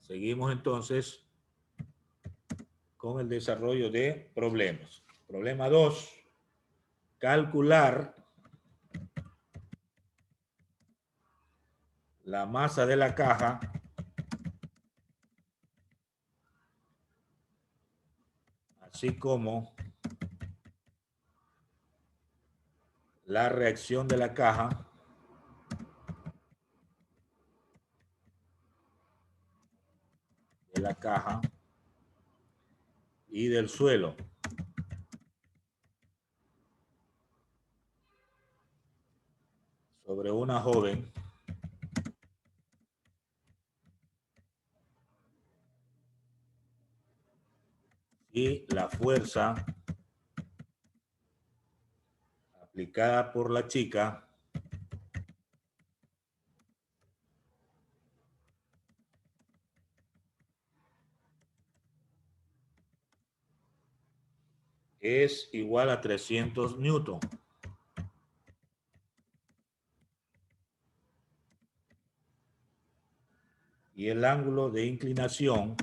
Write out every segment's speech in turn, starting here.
Seguimos entonces con el desarrollo de problemas. Problema 2. Calcular la masa de la caja así como la reacción de la caja y del suelo. Sobre una joven y la fuerza aplicada por la chica es igual a 300 newton. Y el ángulo de inclinación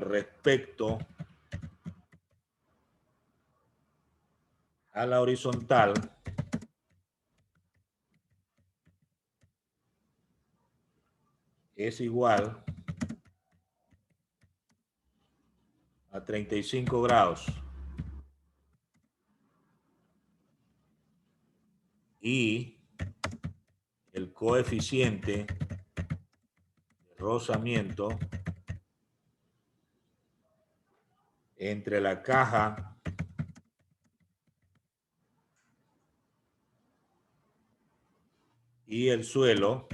respecto a la horizontal es igual a 35 grados. Y el coeficiente de rozamiento entre la caja y el suelo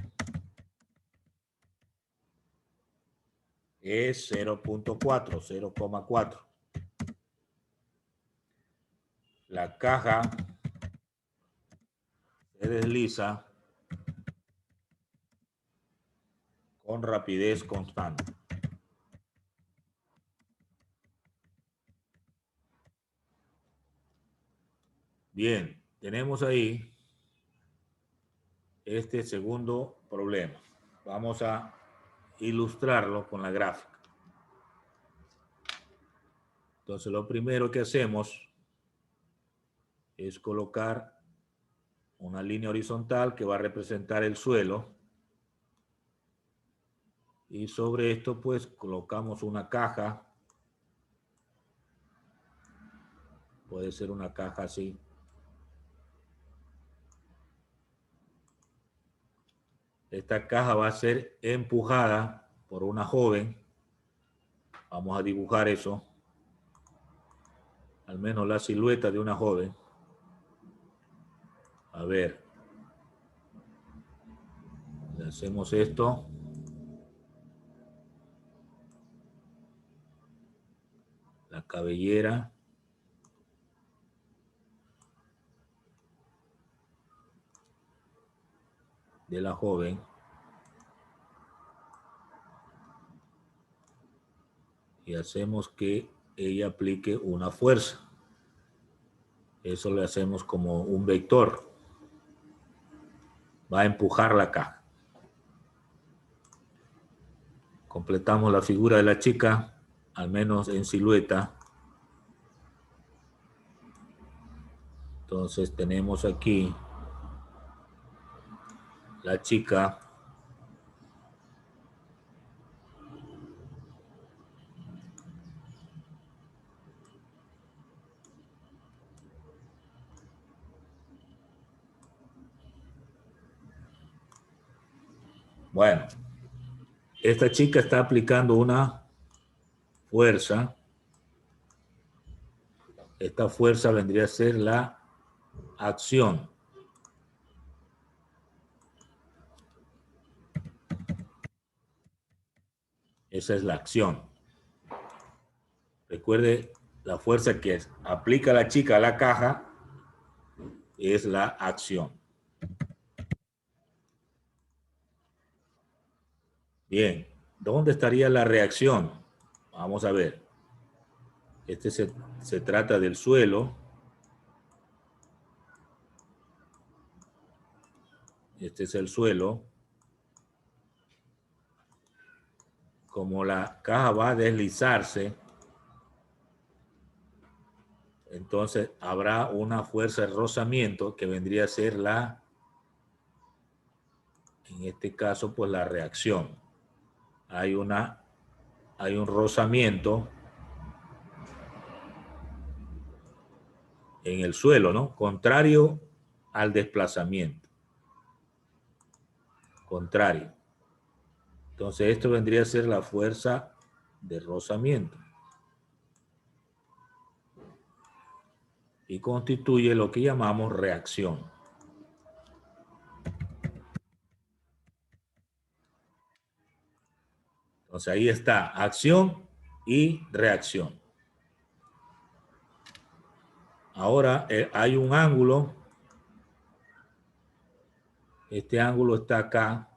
es 0.4. La caja se desliza con rapidez constante. Bien, tenemos ahí este segundo problema. Vamos a ilustrarlo con la gráfica. Entonces, lo primero que hacemos es colocar una línea horizontal que va a representar el suelo. Y sobre esto, pues, colocamos una caja. Puede ser una caja así. Esta caja va a ser empujada por una joven. Vamos a dibujar eso. Al menos la silueta de una joven. A ver. Le hacemos esto. La cabellera. De la joven. Y hacemos que ella aplique una fuerza. Eso le hacemos como un vector. Va a empujar la caja. Completamos la figura de la chica, al menos en silueta. Entonces tenemos aquí la chica. Bueno, esta chica está aplicando una fuerza. Esta fuerza vendría a ser la acción. Esa es la acción. Recuerde, la fuerza que aplica la chica a la caja es la acción. Bien, ¿dónde estaría la reacción? Vamos a ver. Este se trata del suelo. Este es el suelo. Como la caja va a deslizarse, entonces habrá una fuerza de rozamiento que vendría a ser en este caso, pues la reacción. Hay un rozamiento en el suelo, ¿no? Contrario al desplazamiento. Contrario. Entonces esto vendría a ser la fuerza de rozamiento. Y constituye lo que llamamos reacción. Entonces ahí está, acción y reacción. Ahora hay un ángulo. Este ángulo está acá.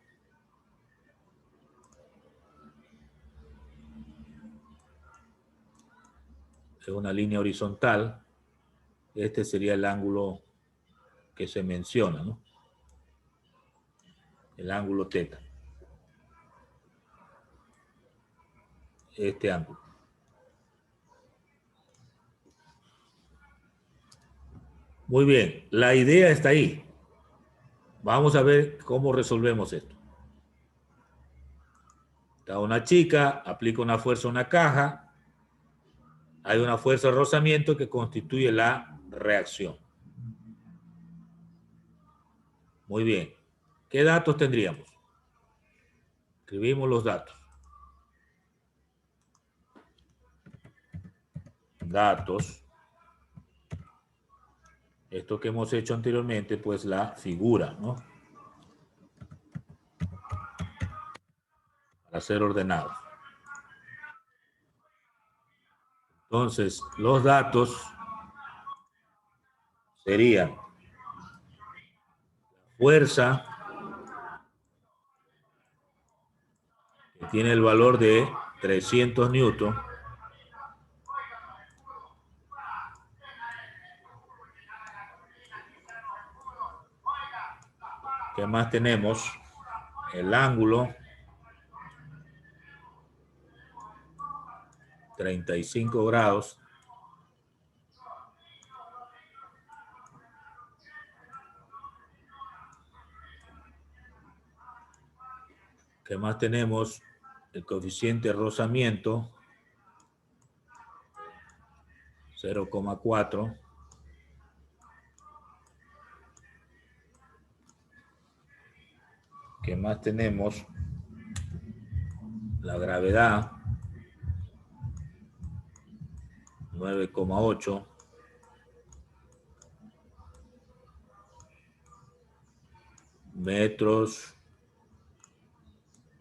Es una línea horizontal. Este sería el ángulo que se menciona, ¿no? El ángulo teta. Este ángulo. Muy bien, la idea está ahí. Vamos a ver cómo resolvemos esto. Está una chica, aplica una fuerza a una caja. Hay una fuerza de rozamiento que constituye la reacción. Muy bien. ¿Qué datos tendríamos? Escribimos los datos. Datos. Esto que hemos hecho anteriormente, pues la figura, ¿no? Para ser ordenados. Entonces, los datos serían fuerza, que tiene el valor de 300 newton. ¿Qué más tenemos? El ángulo, 35 grados. ¿Qué más tenemos? El coeficiente de rozamiento, 0,4. ¿Qué más tenemos? La gravedad, 9,8. Metros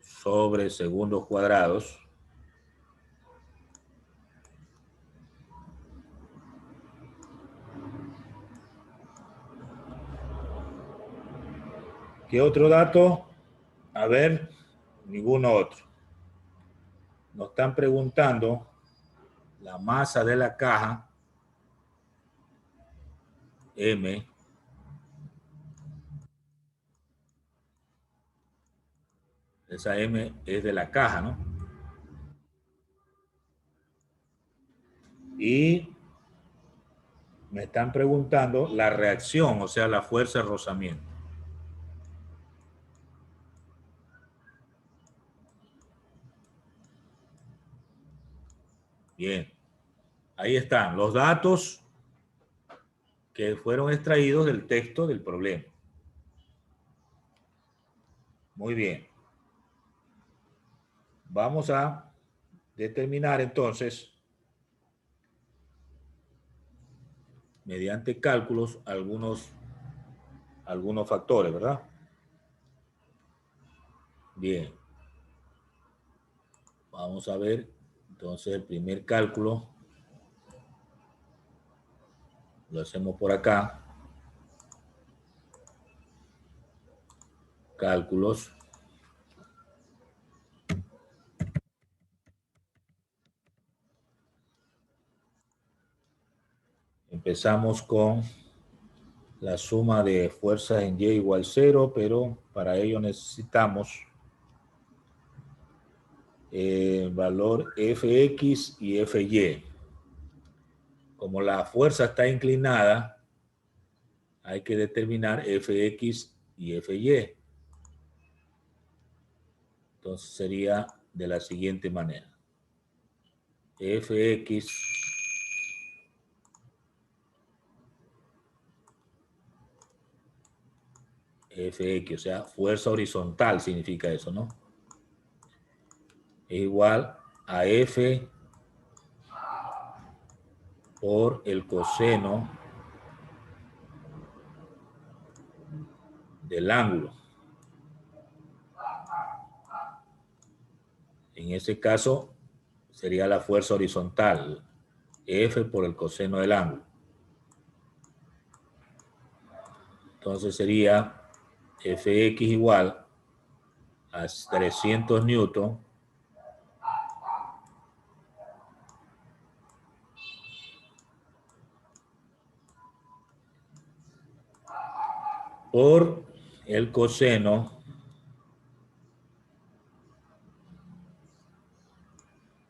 sobre segundos cuadrados. ¿Qué otro dato? A ver, ninguno otro. Nos están preguntando la masa de la caja, M. Esa M es de la caja, ¿no? Y me están preguntando la reacción, o sea, la fuerza de rozamiento. Bien, ahí están los datos que fueron extraídos del texto del problema. Muy bien. Vamos a determinar entonces, mediante cálculos, algunos factores, ¿verdad? Bien. Vamos a ver, entonces, el primer cálculo lo hacemos por acá. Cálculos. Empezamos con la suma de fuerzas en Y igual 0, pero para ello necesitamos valor Fx y Fy. Como la fuerza está inclinada, hay que determinar Fx y Fy. Entonces sería de la siguiente manera. Fx Fx, o sea, fuerza horizontal significa eso, ¿no? Es igual a F por el coseno del ángulo. En ese caso sería la fuerza horizontal, F por el coseno del ángulo. Entonces sería Fx igual a 300 newton por el coseno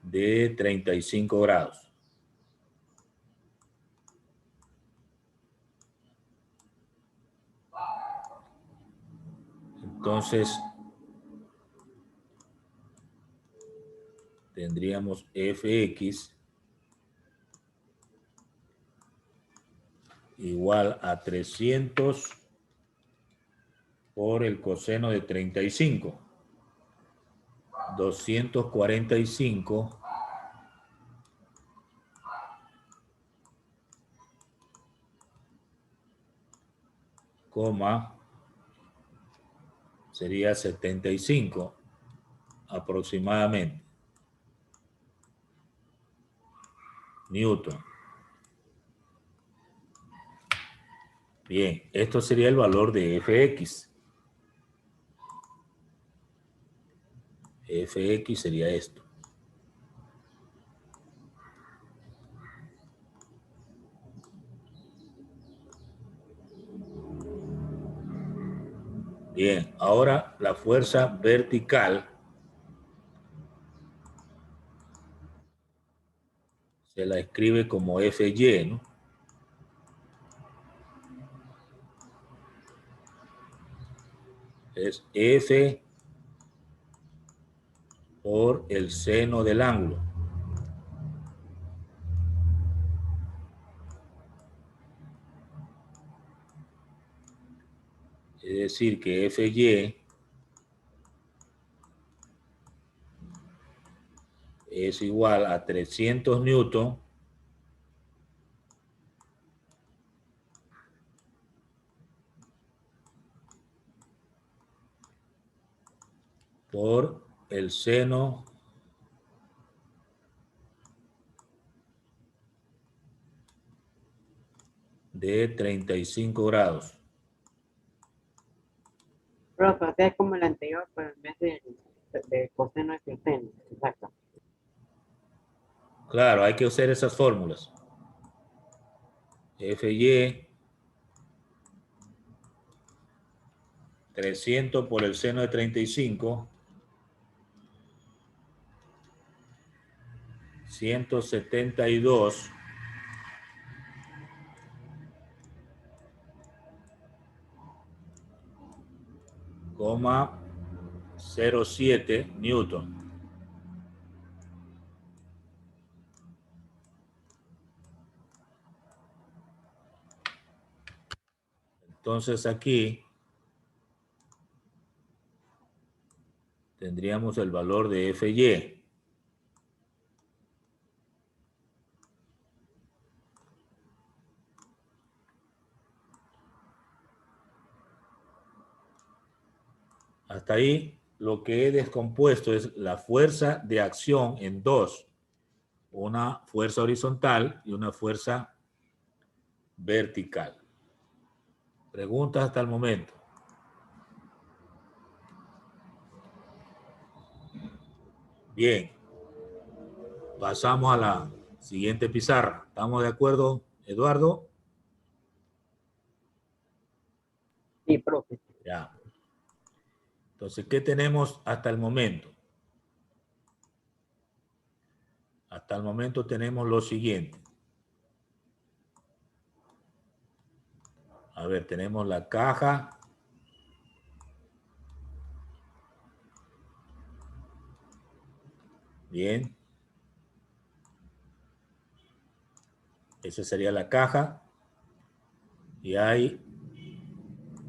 de 35 grados. Entonces tendríamos Fx igual a 300 por el coseno de 35. 245 coma sería 75 aproximadamente newton. Bien, esto sería el valor de Fx. Fx sería esto. Bien, ahora la fuerza vertical se la escribe como Fy, ¿no? Es F por el seno del ángulo. Es decir, que Fy es igual a 300 newton por el seno de 35 grados. Profe, o sea, es como el anterior, pero en vez de coseno es seno. Exacto. Claro, hay que usar esas fórmulas. Fy 300 por el seno de 35, 172 coma 07 newton. Entonces aquí tendríamos el valor de Fy. Hasta ahí lo que he descompuesto es la fuerza de acción en dos. Una fuerza horizontal y una fuerza vertical. Preguntas hasta el momento. Bien. Pasamos a la siguiente pizarra. ¿Estamos de acuerdo, Eduardo? Sí, profe. Ya. Entonces, ¿qué tenemos hasta el momento? Hasta el momento tenemos lo siguiente. A ver, tenemos la caja. Bien. Esa sería la caja. Y hay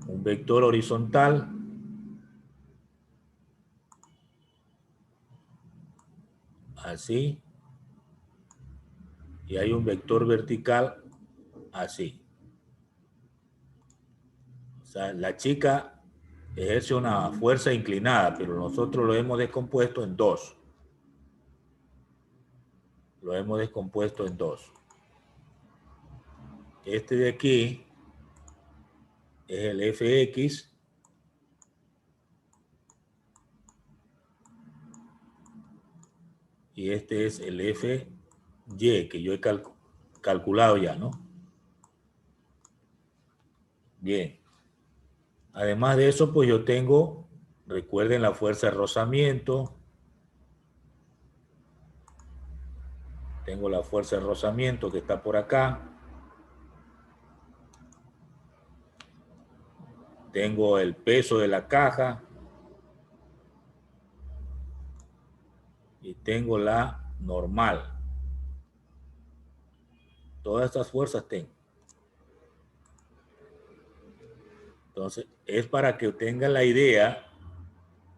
un vector horizontal. Así. Y hay un vector vertical. Así. O sea, la chica ejerce una fuerza inclinada, pero nosotros lo hemos descompuesto en dos. Lo hemos descompuesto en dos. Este de aquí es el Fx y este es el Fy que yo he calculado ya, ¿no? Bien. Además de eso, pues yo tengo, recuerden la fuerza de rozamiento. Tengo la fuerza de rozamiento que está por acá. Tengo el peso de la caja. Y tengo la normal. Todas estas fuerzas tengo. Entonces, es para que tengan la idea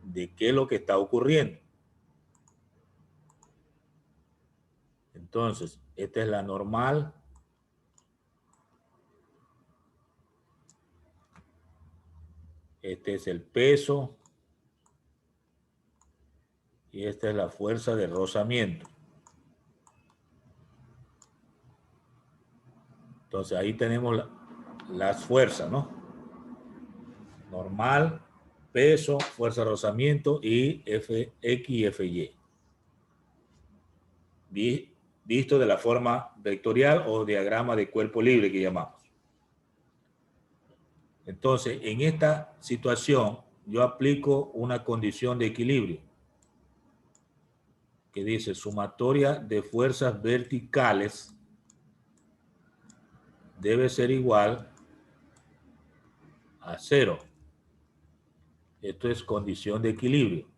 de qué es lo que está ocurriendo. Entonces, esta es la normal. Este es el peso. Y esta es la fuerza de rozamiento. Entonces, ahí tenemos las fuerzas, ¿no? Normal, peso, fuerza de rozamiento y Fx y Fy. Visto de la forma vectorial o diagrama de cuerpo libre que llamamos. Entonces, en esta situación, yo aplico una condición de equilibrio que dice sumatoria de fuerzas verticales debe ser igual a 0. Esto es condición de equilibrio.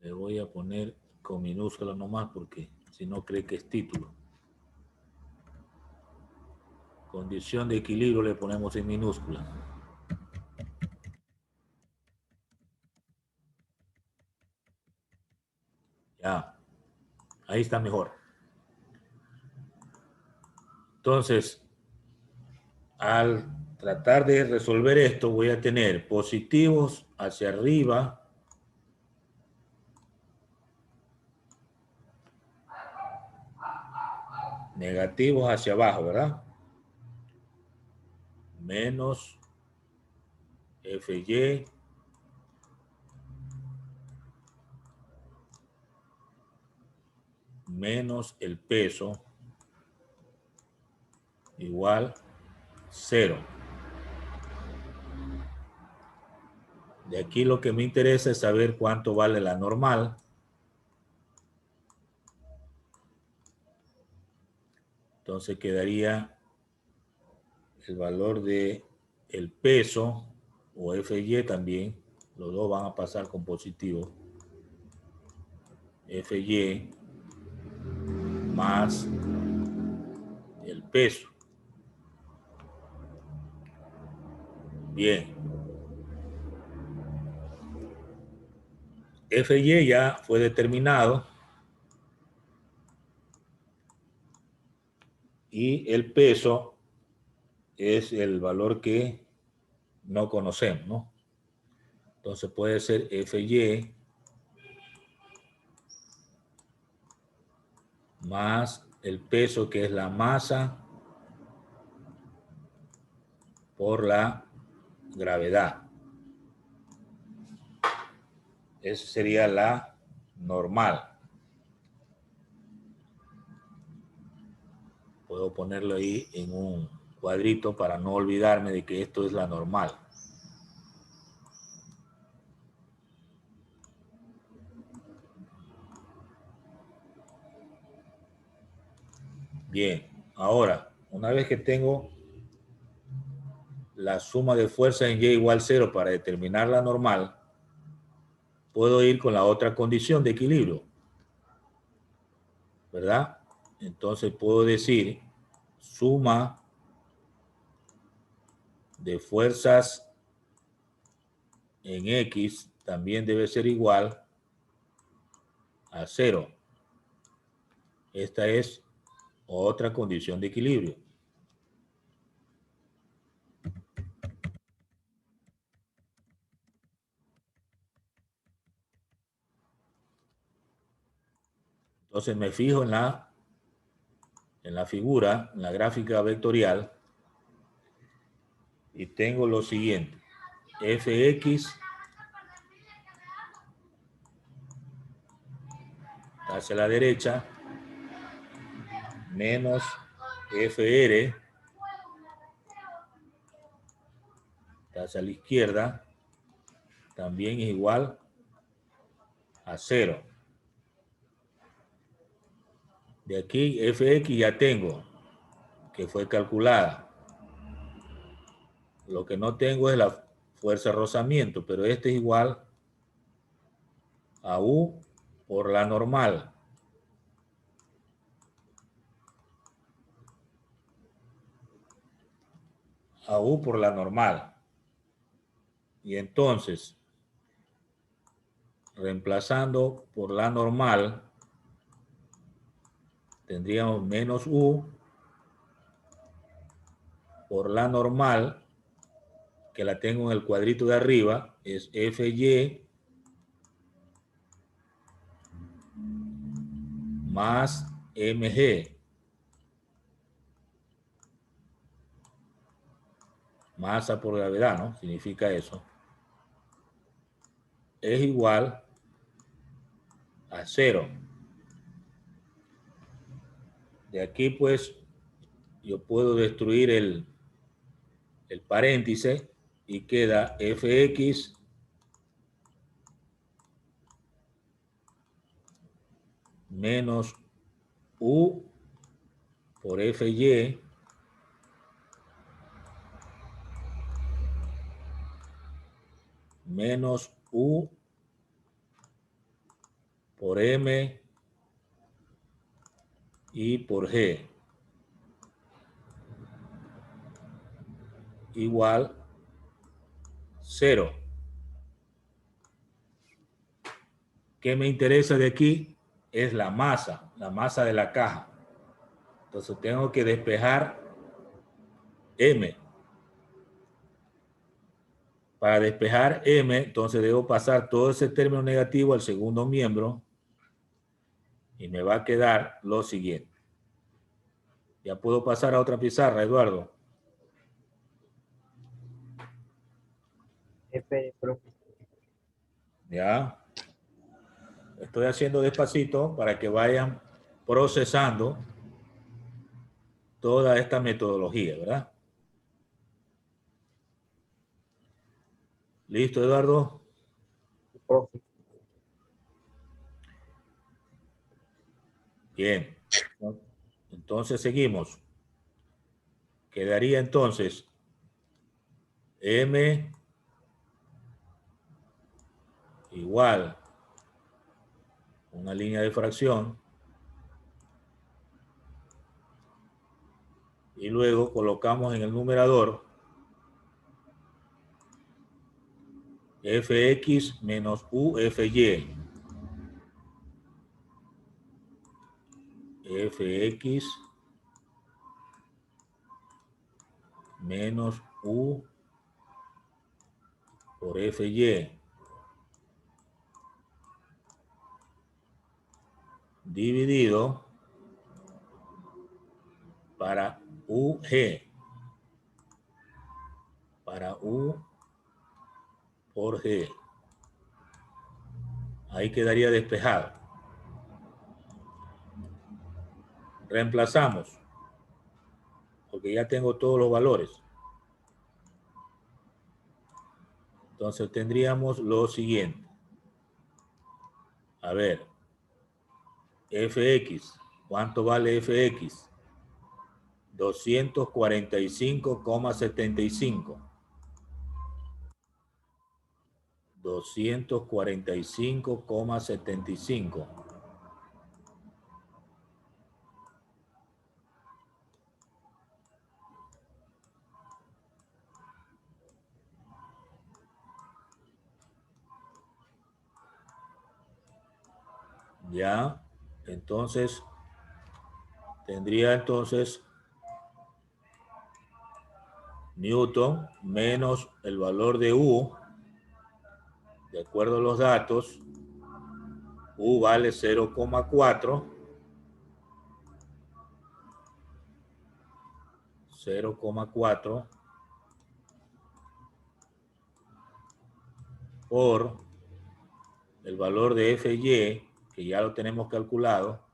Le voy a poner con minúscula nomás porque si no cree que es título. Condición de equilibrio le ponemos en minúscula. Ya, ahí está mejor. Entonces, al tratar de resolver esto, voy a tener positivos hacia arriba, negativos hacia abajo, ¿verdad? Menos Fy menos el peso igual 0. De aquí lo que me interesa es saber cuánto vale la normal. Entonces quedaría el valor de el peso o Fy también. Los dos van a pasar con positivo. Fy más el peso. Bien. Fy ya fue determinado. Y el peso es el valor que no conocemos, ¿no? Entonces puede ser Fy más el peso, que es la masa, por la gravedad. Esa sería la normal. Puedo ponerlo ahí en un cuadrito para no olvidarme de que esto es la normal. Bien, ahora, una vez que tengo la suma de fuerzas en Y igual 0 para determinar la normal, puedo ir con la otra condición de equilibrio, ¿verdad? Entonces puedo decir suma de fuerzas en X también debe ser igual a 0. Esta es otra condición de equilibrio. Entonces me fijo en la figura, en la gráfica vectorial, y tengo lo siguiente. Fx hacia la derecha menos Fr hacia la izquierda también es igual a 0. De aquí Fx ya tengo, que fue calculada. Lo que no tengo es la fuerza de rozamiento, pero este es igual a U por la normal. A U por la normal. Y entonces, reemplazando por la normal, tendríamos menos U por la normal, que la tengo en el cuadrito de arriba, es Fy más Mg. Masa por gravedad, ¿no? Significa eso. Es igual a 0. De aquí, pues, yo puedo destruir el paréntesis y queda Fx menos U por Fy menos U por M y por G igual 0. ¿Qué me interesa de aquí? Es la masa de la caja. Entonces tengo que despejar M. Para despejar M, entonces debo pasar todo ese término negativo al segundo miembro y me va a quedar lo siguiente. Ya puedo pasar a otra pizarra, Eduardo. Ya. Estoy haciendo despacito para que vayan procesando toda esta metodología, ¿verdad? ¿Listo, Eduardo? Bien. Entonces seguimos. Quedaría entonces M igual una línea de fracción y luego colocamos en el numerador Fx menos UFY. Fx menos U por Fy dividido para UG, para U por G. Ahí quedaría despejado. Reemplazamos. porque ya tengo todos los valores. Entonces tendríamos lo siguiente. A ver, fx, ¿cuánto vale fx? 245,75. 245,75. Ya, entonces tendría entonces Newton menos el valor de U, de acuerdo a los datos. U vale 0,4. 0,4 por el valor de Fy, que ya lo tenemos calculado,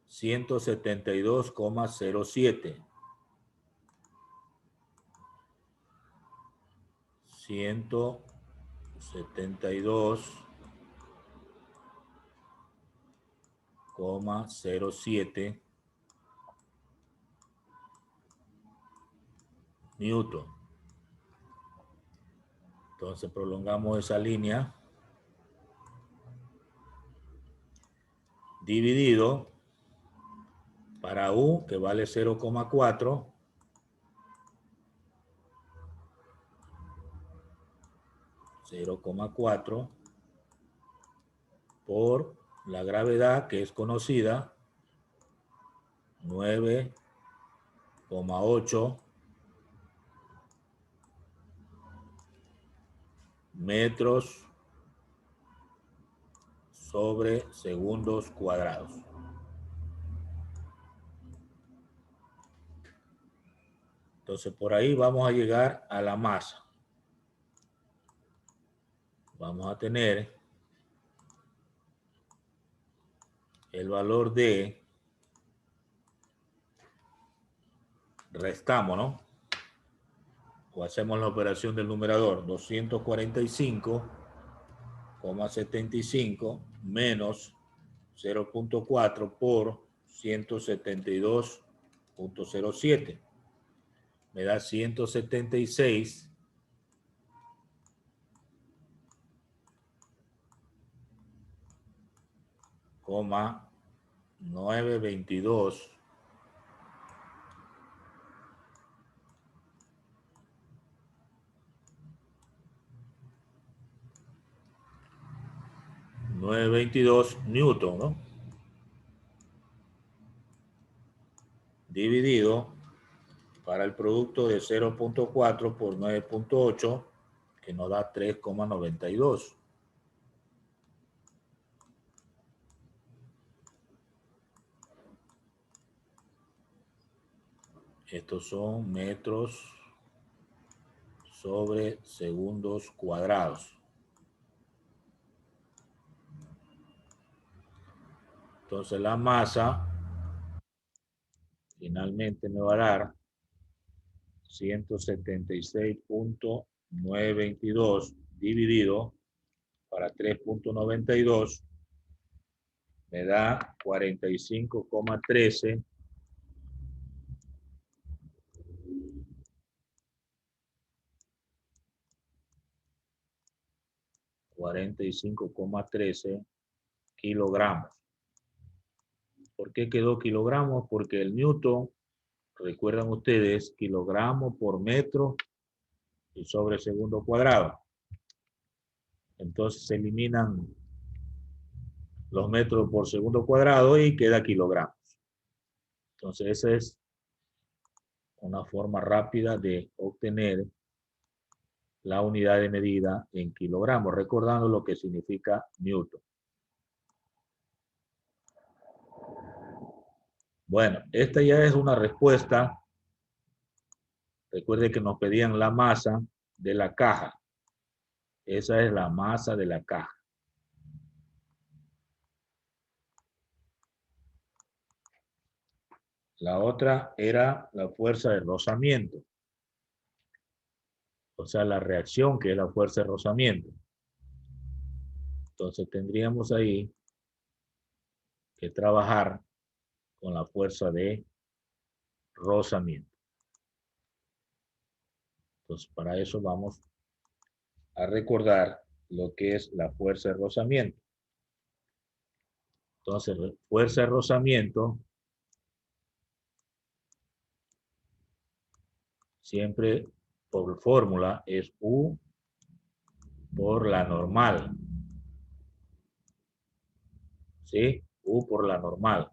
172,07. 172,07 Newton. Entonces prolongamos esa línea. Dividido para U, que vale 0,4. 0,4 por la gravedad, que es conocida, 9,8 metros sobre segundos cuadrados. Entonces por ahí vamos a llegar a la masa. Vamos a tener el valor de, restamos, ¿no? O hacemos la operación del numerador, 245,75 menos 0,4 por 172,07. Me da 176,922 Newton, ¿no? Dividido para el producto de 0,4 por 9,8, que nos da 3,92. Estos son metros sobre segundos cuadrados. Entonces la masa finalmente me va a dar 176,922 dividido para 3,92 me da 45,13 kilogramos. ¿Por qué quedó kilogramos? Porque el Newton, recuerdan ustedes, kilogramo por metro y sobre segundo cuadrado. Entonces se eliminan los metros por segundo cuadrado y queda kilogramos. Entonces esa es una forma rápida de obtener la unidad de medida en kilogramos, recordando lo que significa Newton. Bueno, esta ya es una respuesta. Recuerde que nos pedían la masa de la caja. Esa es la masa de la caja. La otra era la fuerza de rozamiento. O sea, la reacción que es la fuerza de rozamiento. Entonces tendríamos ahí que trabajar con la fuerza de rozamiento. Entonces, para eso vamos a recordar lo que es la fuerza de rozamiento. Entonces, fuerza de rozamiento siempre por fórmula es U por la normal. ¿Sí? U por la normal.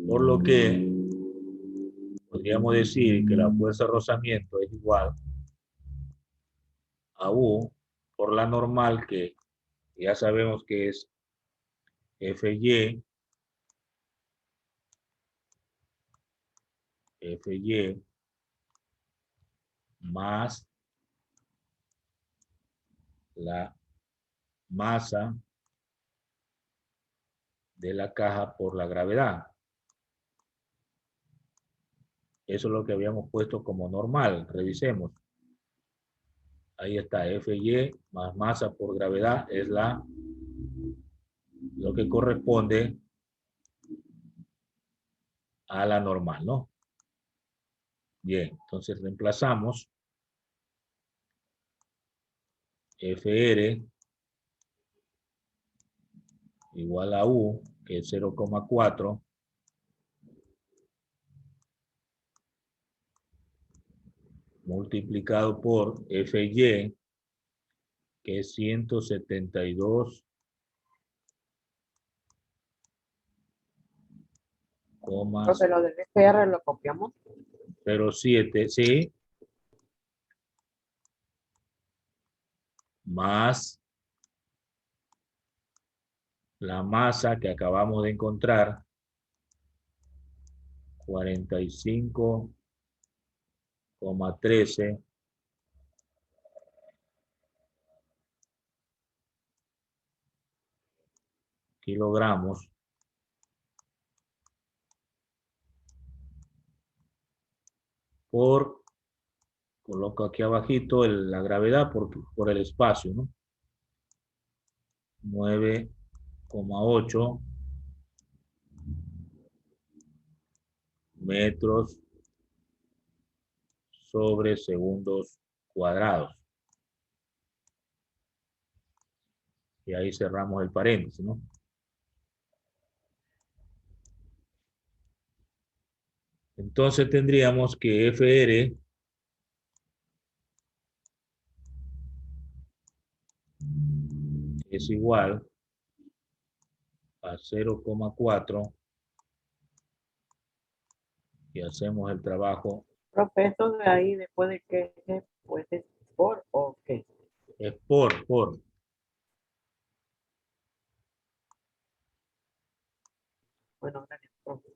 Por lo que podríamos decir que la fuerza de rozamiento es igual a U por la normal, que ya sabemos que es Fy más la masa de la caja por la gravedad. Eso es lo que habíamos puesto como normal. Revisemos. Ahí está, Fy más masa por gravedad es lo que corresponde a la normal, ¿no? Bien, entonces reemplazamos Fr igual a U, que es 0,4, multiplicado por Fy, que es 172,07, Profe, lo del FR lo copiamos. ¿sí? Más la masa que acabamos de encontrar, 45,13 kilogramos por, coloco aquí abajito la gravedad por el espacio, ¿no? 9,8 metros sobre segundos cuadrados. Y ahí cerramos el paréntesis, ¿no? Entonces tendríamos que Fr es igual a 0,4 y hacemos el trabajo. Profe, eso de ahí después de que pues es por o qué. Es por. Bueno, gracias, profe.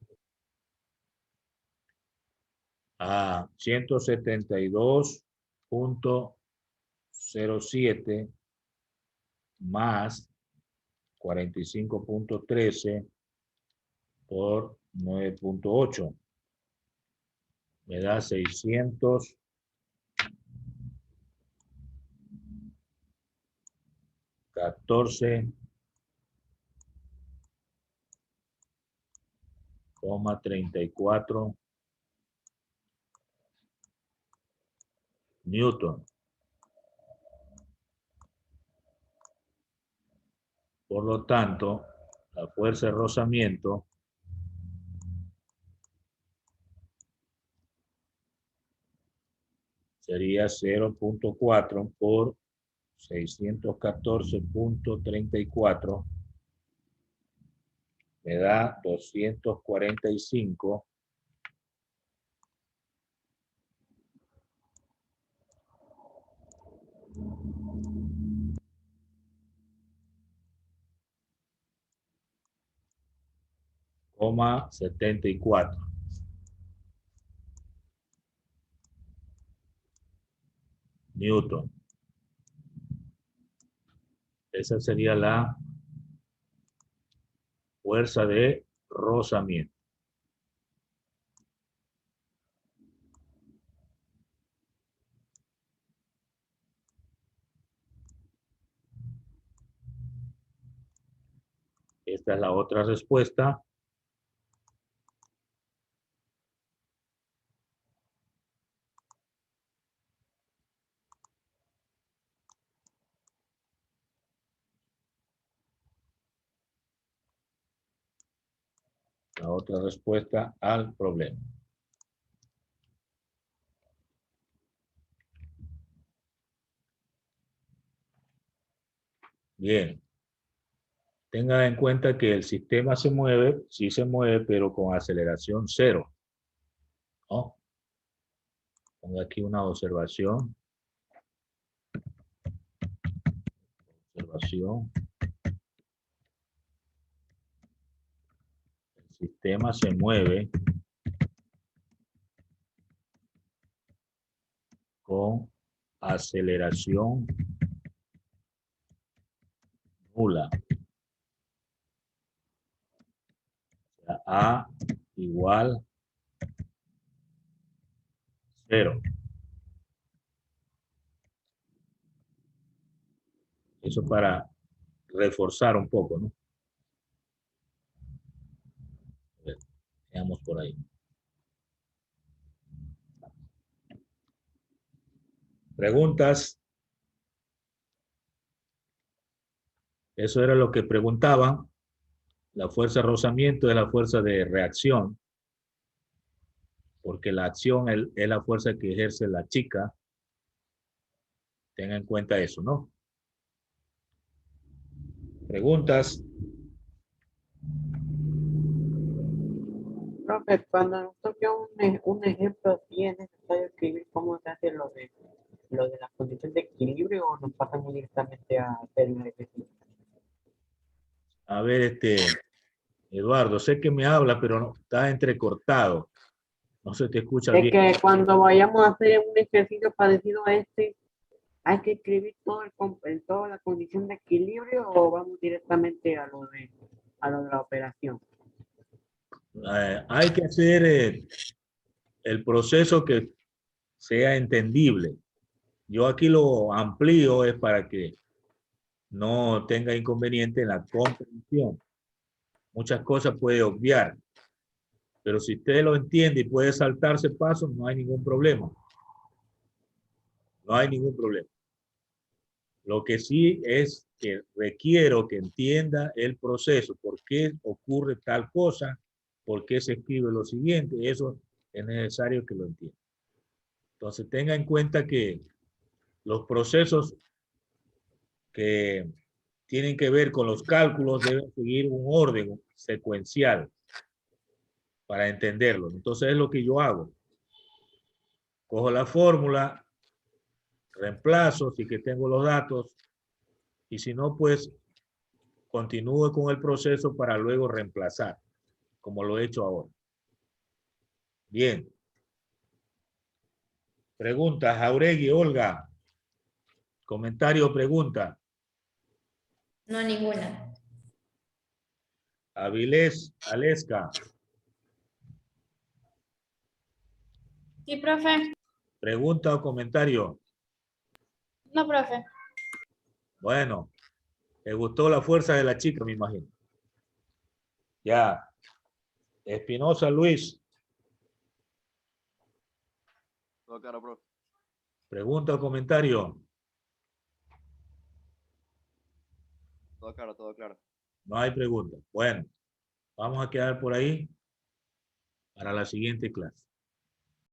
A 172,07 más 45,13 por 9,8. Me da 614,34 Newton. Por lo tanto, la fuerza de rozamiento sería 0,4 por 614,34. Me da 245,5 74 Newton. Esa sería la fuerza de rozamiento. Esta es la otra respuesta. La otra respuesta al problema. Bien. Tengan en cuenta que el sistema se mueve, sí se mueve, pero con aceleración cero, ¿no? Pongo aquí una observación. Observación. El sistema se mueve con aceleración nula. O sea, A igual 0. Eso para reforzar un poco, ¿no? A ver, veamos por ahí. Preguntas. Eso era lo que preguntaban. La fuerza de rozamiento es la fuerza de reacción, porque la acción es la fuerza que ejerce la chica. Tenga en cuenta eso, ¿no? Preguntas. Profe, cuando nos toque un ejemplo así, ¿es necesario escribir cómo se hace lo de la condición de equilibrio o nos pasamos directamente a hacer el ejercicio? A ver, Eduardo, sé que me habla, pero no, está entrecortado. No se te escucha Es bien. que cuando vayamos a hacer un ejercicio parecido a este, ¿hay que escribir toda la condición de equilibrio o vamos directamente a lo de la operación? Hay que hacer el proceso que sea entendible. Yo aquí lo amplío es para que no tenga inconveniente en la comprensión. Muchas cosas puede obviar, pero si usted lo entiende y puede saltarse pasos, no hay ningún problema. No hay ningún problema. Lo que sí es que requiero que entienda el proceso, por qué ocurre tal cosa, por qué se escribe lo siguiente, eso es necesario que lo entienda. Entonces tenga en cuenta que los procesos que tienen que ver con los cálculos deben seguir un orden secuencial para entenderlo. Entonces es lo que yo hago. Cojo la fórmula, reemplazo, si que tengo los datos, y si no, pues continúo con el proceso para luego reemplazar, como lo he hecho ahora. Bien. Pregunta, Jauregui, Olga. Comentario, pregunta. No, ninguna. Avilés, Aleska. Sí, profe. Pregunta o comentario. No, profe. Bueno, te gustó la fuerza de la chica, me imagino. Ya. Espinosa Luis. Todo claro, profe. Pregunta o comentario. Todo claro, todo claro. No hay pregunta. Bueno, vamos a quedar por ahí para la siguiente clase.